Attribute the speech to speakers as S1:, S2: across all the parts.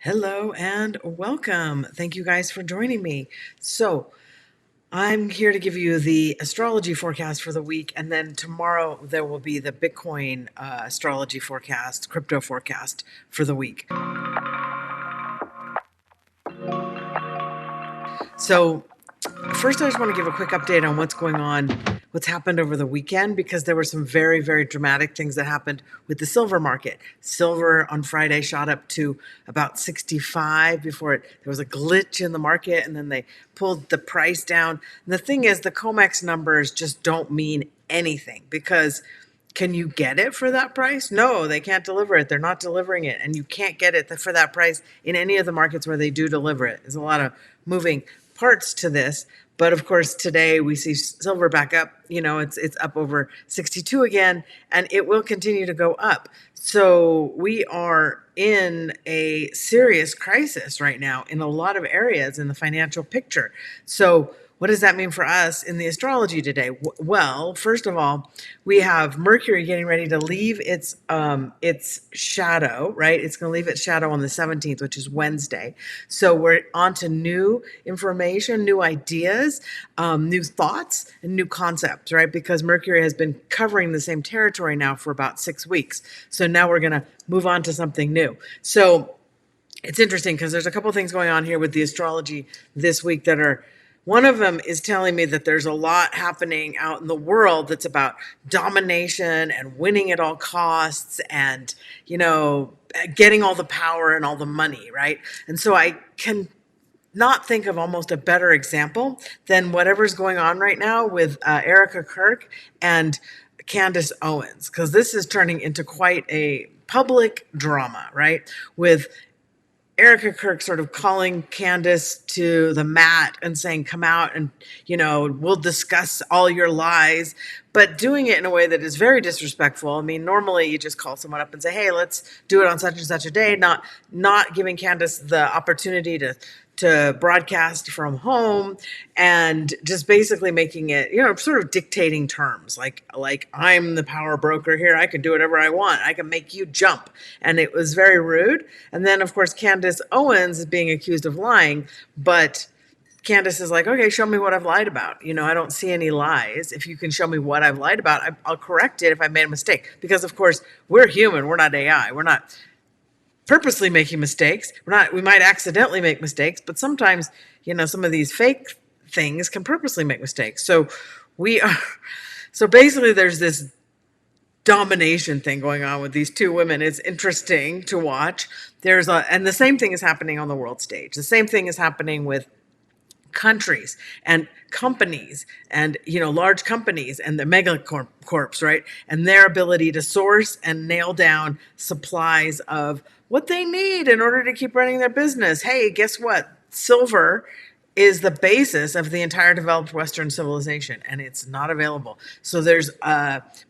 S1: Hello and welcome. Thank you guys for joining me. So, I'm here to give you the astrology forecast for the week, and then tomorrow there will be the Bitcoin astrology forecast, crypto forecast for the week. So, first, I just want to give a quick update on what's going on, what's happened over the weekend, because there were some very, very dramatic things that happened with the silver market. Silver on Friday shot up to about 65 before there was a glitch in the market, and then they pulled the price down. And the thing is, the COMEX numbers just don't mean anything because can you get it for that price? No, they can't deliver it. They're not delivering it. And you can't get it for that price in any of the markets where they do deliver it. There's a lot of moving parts to this. But of course, today we see silver back up. It's up over 62 again, and it will continue to go up. So we are in a serious crisis right now in a lot of areas in the financial picture. So what does that mean for us in the astrology today? Well, first of all, we have Mercury getting ready to leave its shadow, right? It's going to leave its shadow on the 17th, which is Wednesday. So we're on to new information, new ideas, new thoughts, and new concepts, right? Because Mercury has been covering the same territory now for about 6 weeks. So now we're going to move on to something new. So it's interesting because there's a couple of things going on here with the astrology this week that are. One of them is telling me that there's a lot happening out in the world that's about domination and winning at all costs and, getting all the power and all the money, right? And so I can not think of almost a better example than whatever's going on right now with Erica Kirk and Candace Owens, because this is turning into quite a public drama, right? With Erica Kirk sort of calling Candace to the mat and saying, come out and, we'll discuss all your lies, but doing it in a way that is very disrespectful. I mean, normally you just call someone up and say, hey, let's do it on such and such a day, not giving Candace the opportunity to broadcast from home and just basically making it, sort of dictating terms like I'm the power broker here. I can do whatever I want. I can make you jump. And it was very rude. And then, of course, Candace Owens is being accused of lying, but Candace is like, okay, show me what I've lied about. I don't see any lies. If you can show me what I've lied about, I'll correct it if I made a mistake. Because, of course, we're human. We're not AI. We're not purposely making mistakes. We might accidentally make mistakes, but sometimes, some of these fake things can purposely make mistakes. So basically there's this domination thing going on with these two women. It's interesting to watch. And the same thing is happening on the world stage. The same thing is happening with countries and companies and large companies and the mega corps, right? And their ability to source and nail down supplies of what they need in order to keep running their business. Hey, guess what? Silver is the basis of the entire developed Western civilization, and it's not available. So there's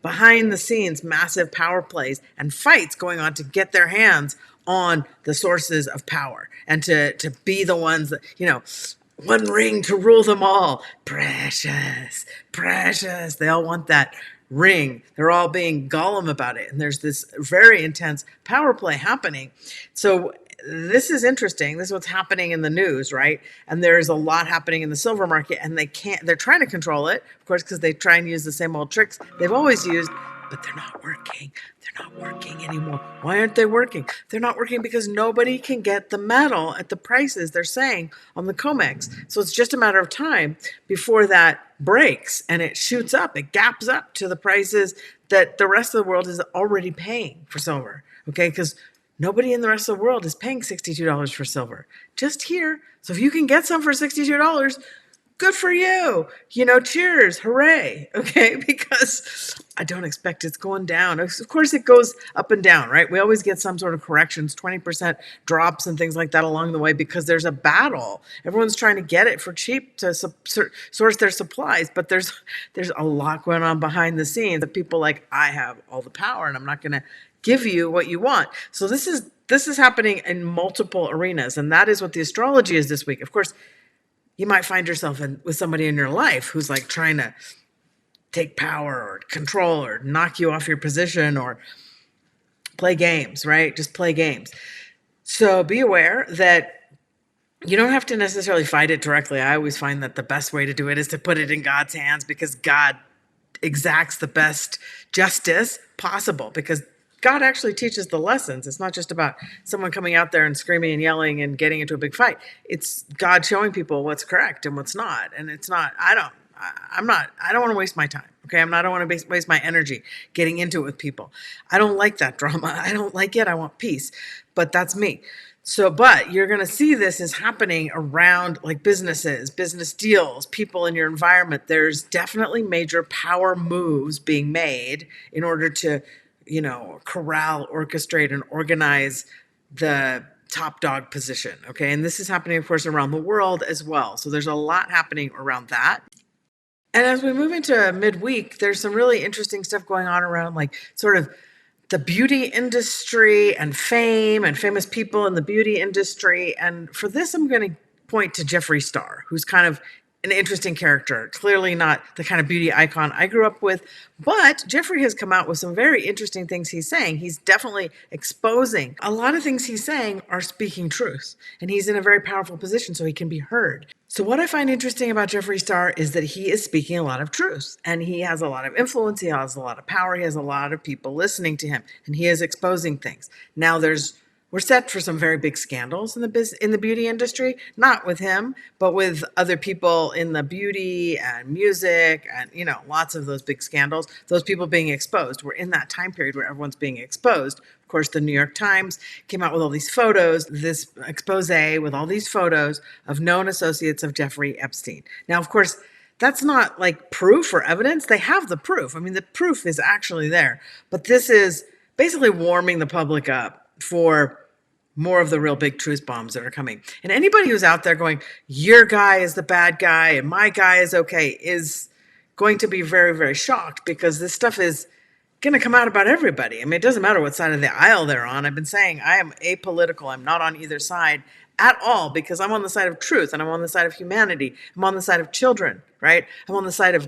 S1: behind the scenes massive power plays and fights going on to get their hands on the sources of power and to be the ones that, one ring to rule them all. Precious, precious. They all want that ring. They're all being Gollum about it. And there's this very intense power play happening. So this is interesting. This is what's happening in the news, right? And there's a lot happening in the silver market, and they're trying to control it, of course, because they try and use the same old tricks they've always used, but they're not working. They're not working anymore. Why aren't they working? They're not working because nobody can get the metal at the prices they're saying on the COMEX. So it's just a matter of time before that breaks and it shoots up. It gaps up to the prices that the rest of the world is already paying for silver. Okay, because nobody in the rest of the world is paying $62 for silver. Just here. So if you can get some for $62, good for you. Cheers, hooray. Okay, because I don't expect it's going down. Of course, it goes up and down, right? We always get some sort of corrections, 20% drops and things like that along the way because there's a battle. Everyone's trying to get it for cheap to source their supplies, but there's a lot going on behind the scenes that people like, I have all the power and I'm not going to give you what you want. So this is happening in multiple arenas, and that is what the astrology is this week. Of course, you might find yourself with somebody in your life who's like trying to take power or control or knock you off your position or play games, right? Just play games. So be aware that you don't have to necessarily fight it directly. I always find that the best way to do it is to put it in God's hands, because God exacts the best justice possible, because God actually teaches the lessons. It's not just about someone coming out there and screaming and yelling and getting into a big fight. It's God showing people what's correct and what's not. And it's not, I don't want to waste my time. Okay. I don't want to waste my energy getting into it with people. I don't like that drama. I don't like it. I want peace, but that's me. So, but you're going to see this is happening around like businesses, business deals, people in your environment. There's definitely major power moves being made in order to, corral, orchestrate, and organize the top dog position. Okay. And this is happening, of course, around the world as well. So there's a lot happening around that. And as we move into midweek, there's some really interesting stuff going on around like sort of the beauty industry and fame and famous people in the beauty industry. And for this, I'm going to point to Jeffree Star, who's kind of an interesting character. Clearly not the kind of beauty icon I grew up with, but Jeffree has come out with some very interesting things he's saying. He's definitely exposing a lot of things he's saying are speaking truth, and he's in a very powerful position so he can be heard. So what I find interesting about Jeffree Star is that he is speaking a lot of truth, and he has a lot of influence. He has a lot of power. He has a lot of people listening to him, and he is exposing things. Now we're set for some very big scandals in the beauty industry, not with him, but with other people in the beauty and music and, lots of those big scandals, those people being exposed. We're in that time period where everyone's being exposed. Of course, the New York Times came out with all these photos, this expose with all these photos of known associates of Jeffrey Epstein. Now, of course, that's not like proof or evidence. They have the proof. I mean, the proof is actually there, but this is basically warming the public up for more of the real big truth bombs that are coming. And anybody who's out there going, your guy is the bad guy and my guy is okay, is going to be very, very shocked, because this stuff is going to come out about everybody. I mean, it doesn't matter what side of the aisle they're on. I've been saying I am apolitical. I'm not on either side at all, because I'm on the side of truth and I'm on the side of humanity. I'm on the side of children, right? I'm on the side of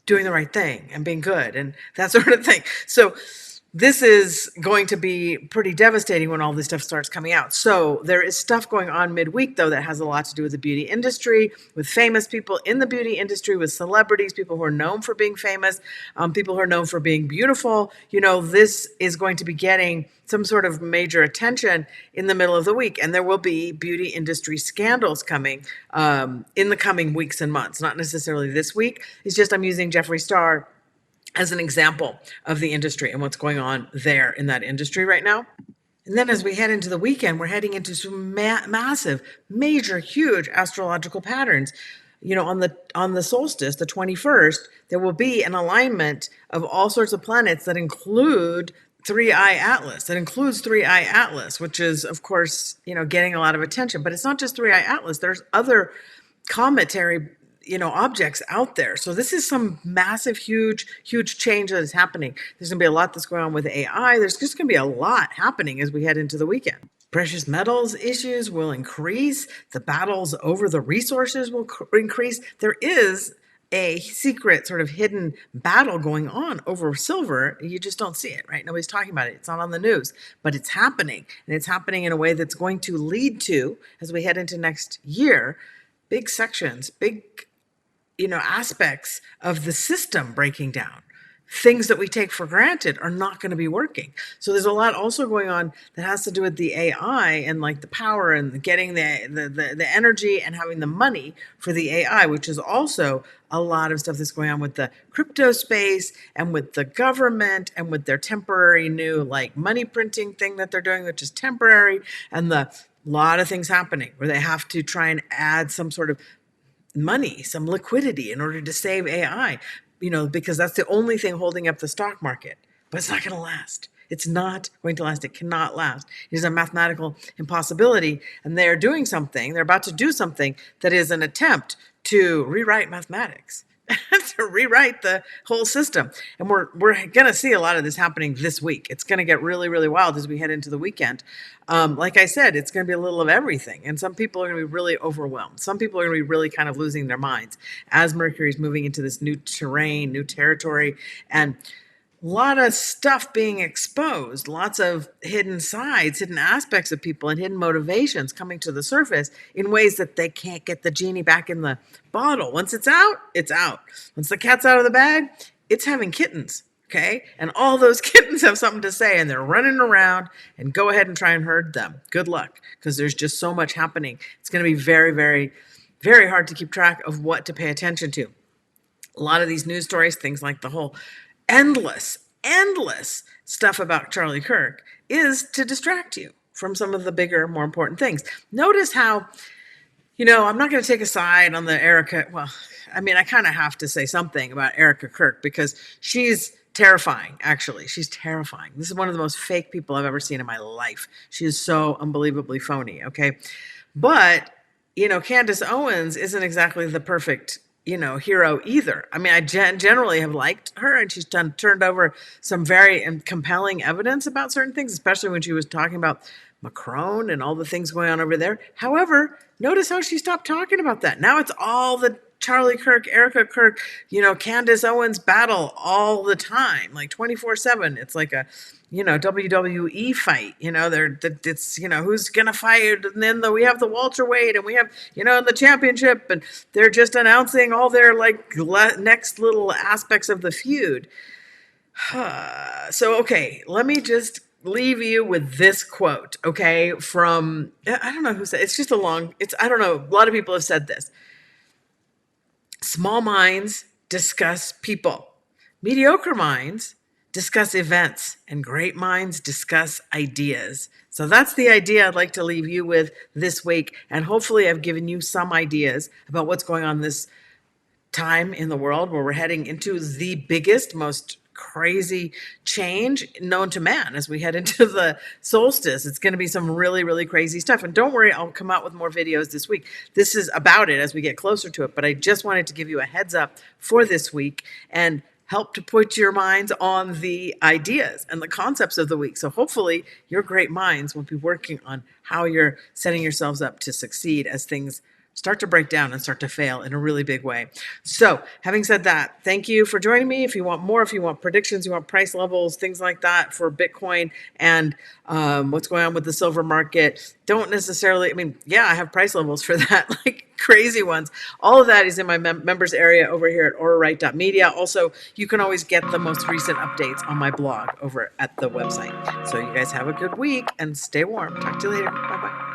S1: doing the right thing and being good and that sort of thing. So this is going to be pretty devastating when all this stuff starts coming out. So there is stuff going on midweek, though, that has a lot to do with the beauty industry, with famous people in the beauty industry, with celebrities, people who are known for being famous, people who are known for being beautiful. This is going to be getting some sort of major attention in the middle of the week. And there will be beauty industry scandals coming in the coming weeks and months, not necessarily this week. It's just I'm using Jeffree Star as an example of the industry and what's going on there in that industry right now. And then as we head into the weekend, we're heading into some massive, major, huge astrological patterns. On the solstice, the 21st, there will be an alignment of all sorts of planets that include Three-Eye Atlas. That includes Three-Eye Atlas, which is, of course, getting a lot of attention. But it's not just Three-Eye Atlas. There's other cometary objects out there. So this is some massive, huge change that is happening. There's going to be a lot that's going on with AI. There's just going to be a lot happening as we head into the weekend. Precious metals issues will increase. The battles over the resources will increase. There is a secret sort of hidden battle going on over silver. You just don't see it, right? Nobody's talking about it. It's not on the news, but it's happening. And it's happening in a way that's going to lead to, as we head into next year, big sections, big aspects of the system breaking down. Things that we take for granted are not going to be working. So there's a lot also going on that has to do with the AI and like the power and getting the energy and having the money for the AI, which is also a lot of stuff that's going on with the crypto space and with the government and with their temporary new like money printing thing that they're doing, which is temporary, and the lot of things happening where they have to try and add some sort of money, some liquidity in order to save AI, because that's the only thing holding up the stock market. But it's not going to last. It's not going to last. It cannot last. It is a mathematical impossibility. And they're doing something, they're about to do something that is an attempt to rewrite mathematics, to rewrite the whole system. And we're going to see a lot of this happening this week. It's going to get really, really wild as we head into the weekend. Like I said, it's going to be a little of everything. And some people are going to be really overwhelmed. Some people are going to be really kind of losing their minds as Mercury is moving into this new terrain, new territory. And lot of stuff being exposed, lots of hidden sides, hidden aspects of people, and hidden motivations coming to the surface in ways that they can't get the genie back in the bottle. Once it's out, it's out. Once the cat's out of the bag, it's having kittens. Okay. And all those kittens have something to say and they're running around, and go ahead and try and herd them. Good luck, because there's just so much happening. It's going to be very, very, very hard to keep track of what to pay attention to. A lot of these news stories, things like the whole endless stuff about Charlie Kirk, is to distract you from some of the bigger, more important things. Notice how, I'm not going to take a side on the Erica. Well, I mean, I kind of have to say something about Erica Kirk because she's terrifying, actually. She's terrifying. This is one of the most fake people I've ever seen in my life. She is so unbelievably phony, okay? But, Candace Owens isn't exactly the perfect hero either. I mean, I generally have liked her, and she's turned over some very compelling evidence about certain things, especially when she was talking about Macron and all the things going on over there. However, notice how she stopped talking about that. Now it's all the Charlie Kirk, Erica Kirk, Candace Owens battle all the time, like 24/7. It's like a WWE fight. It's who's gonna fight, and then we have the welterweight, and we have the championship, and they're just announcing all their next little aspects of the feud. So okay, let me just leave you with this quote, okay, from I don't know who said it's just I don't know, a lot of people have said this. Small minds discuss people. Mediocre minds discuss events, and great minds discuss ideas. So that's the idea I'd like to leave you with this week. And hopefully I've given you some ideas about what's going on this time in the world, where we're heading into the biggest, most crazy change known to man as we head into the solstice. It's going to be some really, really crazy stuff. And don't worry, I'll come out with more videos this week. This is about it as we get closer to it. But I just wanted to give you a heads up for this week and help to put your minds on the ideas and the concepts of the week. So hopefully your great minds will be working on how you're setting yourselves up to succeed as things start to break down and start to fail in a really big way. So having said that, thank you for joining me. If you want more, if you want predictions, you want price levels, things like that for Bitcoin and what's going on with the silver market, don't necessarily, I have price levels for that, like crazy ones. All of that is in my members area over here at auraright.media. Also, you can always get the most recent updates on my blog over at the website. So you guys have a good week and stay warm. Talk to you later. Bye-bye.